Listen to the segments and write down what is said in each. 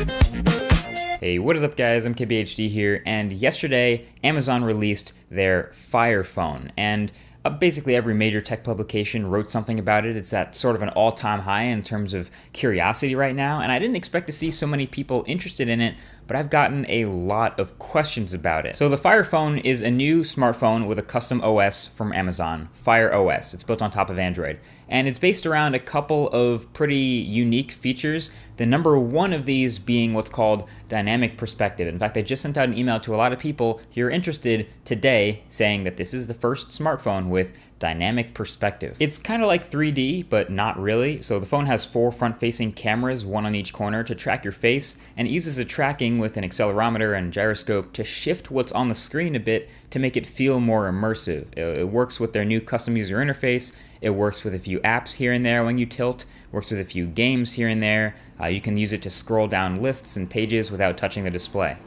Hey, what is up guys? I'm KBHD here, and yesterday Amazon released their Fire Phone, and basically every major tech publication wrote something about it. It's at sort of an all-time high in terms of curiosity right now, and I didn't expect to see so many people interested in it, but I've gotten a lot of questions about it. So the Fire Phone is a new smartphone with a custom OS from Amazon, Fire OS. It's built on top of Android, and it's based around a couple of pretty unique features. The number one of these being what's called dynamic perspective. In fact, I just sent out an email to a lot of people who are interested today saying that this is the first smartphone with dynamic perspective. It's kind of like 3D, but not really. So the phone has 4 front-facing cameras, one on each corner, to track your face, and it uses a tracking with an accelerometer and gyroscope to shift what's on the screen a bit to make it feel more immersive. It works with their new custom user interface. It works with a few apps here and there when you tilt, works with a few games here and there. You can use it to scroll down lists and pages without touching the display.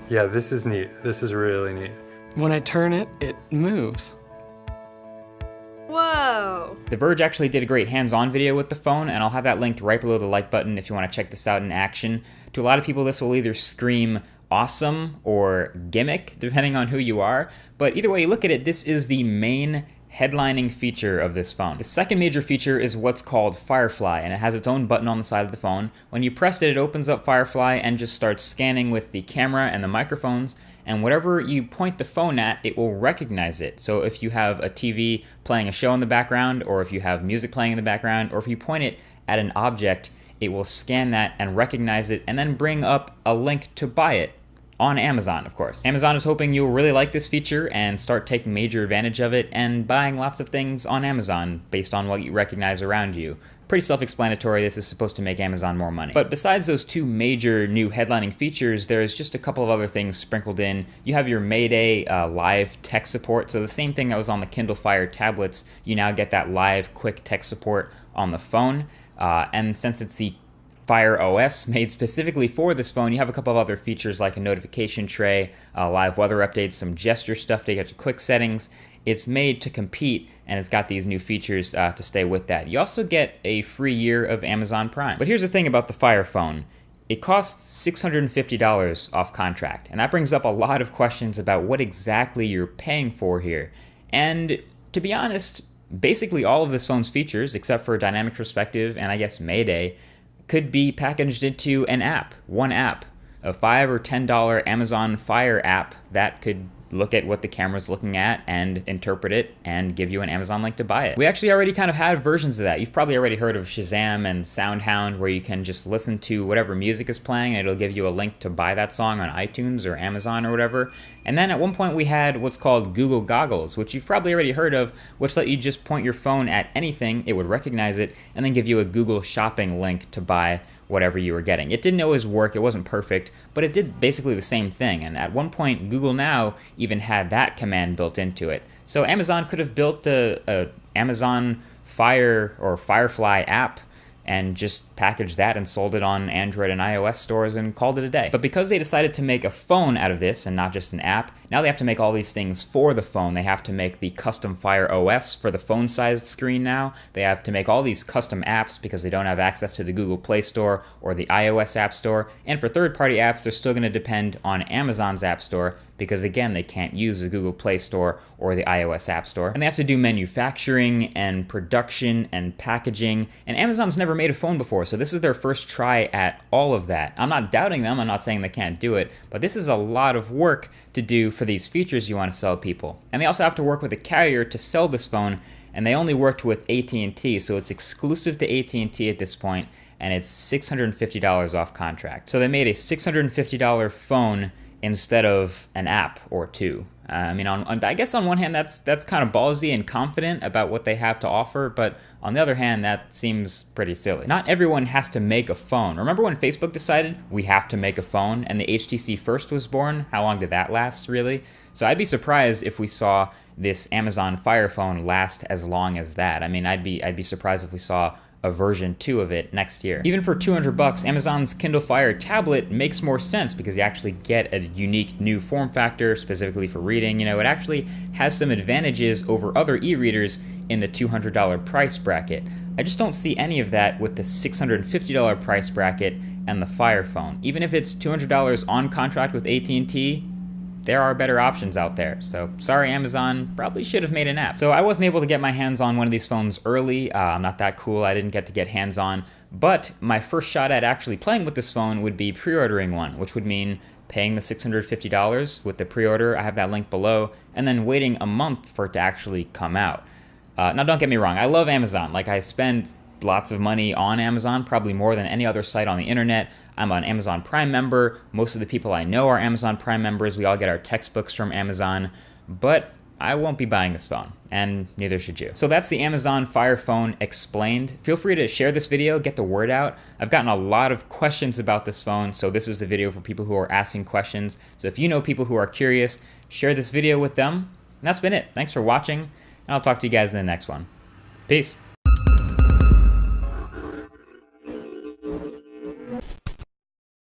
Yeah, this is neat. This is really neat. When I turn it, it moves. Whoa! The Verge actually did a great hands-on video with the phone, and I'll have that linked right below the like button if you want to check this out in action. To a lot of people, this will either scream awesome or gimmick, depending on who you are. But either way you look at it, this is the main headlining feature of this phone. The second major feature is what's called Firefly, and it has its own button on the side of the phone. When you press it, it opens up Firefly and just starts scanning with the camera and the microphones, and whatever you point the phone at, it will recognize it. So if you have a TV playing a show in the background, or if you have music playing in the background, or if you point it at an object, it will scan that and recognize it and then bring up a link to buy it. On Amazon, of course. Amazon is hoping you'll really like this feature and start taking major advantage of it and buying lots of things on Amazon based on what you recognize around you. Pretty self-explanatory. This is supposed to make Amazon more money. But besides those 2 major new headlining features, there's just a couple of other things sprinkled in. You have your Mayday live tech support. So the same thing that was on the Kindle Fire tablets, you now get that live quick tech support on the phone. And since it's the Fire OS made specifically for this phone, you have a couple of other features like a notification tray, live weather updates, some gesture stuff to get to quick settings. It's made to compete, and it's got these new features to stay with that. You also get a free year of Amazon Prime. But here's the thing about the Fire Phone. It costs $650 off contract, and that brings up a lot of questions about what exactly you're paying for here. And to be honest, basically all of this phone's features, except for dynamic perspective and I guess Mayday, could be packaged into an app, one app, a $5 or $10 Amazon Fire app that could look at what the camera's looking at and interpret it and give you an Amazon link to buy it. We actually already kind of had versions of that. You've probably already heard of Shazam and SoundHound, where you can just listen to whatever music is playing and it'll give you a link to buy that song on iTunes or Amazon or whatever. And then at one point we had what's called Google Goggles, which you've probably already heard of, which let you just point your phone at anything, it would recognize it, and then give you a Google Shopping link to buy whatever you were getting. It didn't always work, it wasn't perfect, but it did basically the same thing. And at one point, Google Now even had that command built into it. So Amazon could have built a Amazon Fire or Firefly app and just packaged that and sold it on Android and iOS stores and called it a day. But because they decided to make a phone out of this and not just an app, now they have to make all these things for the phone. They have to make the custom Fire OS for the phone-sized screen now. They have to make all these custom apps because they don't have access to the Google Play Store or the iOS App Store. And for third-party apps, they're still going to depend on Amazon's App Store because, again, they can't use the Google Play Store or the iOS App Store. And they have to do manufacturing and production and packaging. And Amazon's never made a phone before, so this is their first try at all of that. I'm not doubting them, I'm not saying they can't do it, but this is a lot of work to do for these features you want to sell people. And they also have to work with a carrier to sell this phone, and they only worked with AT&T, so it's exclusive to AT&T at this point, and it's $650 off contract. So they made a $650 phone instead of an app or 2. I mean, I guess on one hand, that's kind of ballsy and confident about what they have to offer, but on the other hand, that seems pretty silly. Not everyone has to make a phone. Remember when Facebook decided we have to make a phone and the HTC First was born? How long did that last, really? So I'd be surprised if we saw this Amazon Fire Phone last as long as that. I mean, I'd be surprised if we saw a version 2 of it next year. Even for $200, Amazon's Kindle Fire tablet makes more sense because you actually get a unique new form factor specifically for reading. You know, it actually has some advantages over other e-readers in the $200 price bracket. I just don't see any of that with the $650 price bracket and the Fire Phone. Even if it's $200 on contract with AT&T, there are better options out there. So sorry, Amazon, probably should have made an app. So I wasn't able to get my hands on one of these phones early. I'm not that cool, I didn't get hands on, but my first shot at actually playing with this phone would be pre-ordering one, which would mean paying the $650 with the pre-order, I have that link below, and then waiting a month for it to actually come out. Now don't get me wrong, I love Amazon. Like, I spend lots of money on Amazon, probably more than any other site on the internet. I'm an Amazon Prime member. Most of the people I know are Amazon Prime members. We all get our textbooks from Amazon, but I won't be buying this phone, and neither should you. So that's the Amazon Fire Phone explained. Feel free to share this video, get the word out. I've gotten a lot of questions about this phone, so this is the video for people who are asking questions. So if you know people who are curious, share this video with them. And that's been it. Thanks for watching, and I'll talk to you guys in the next one. Peace.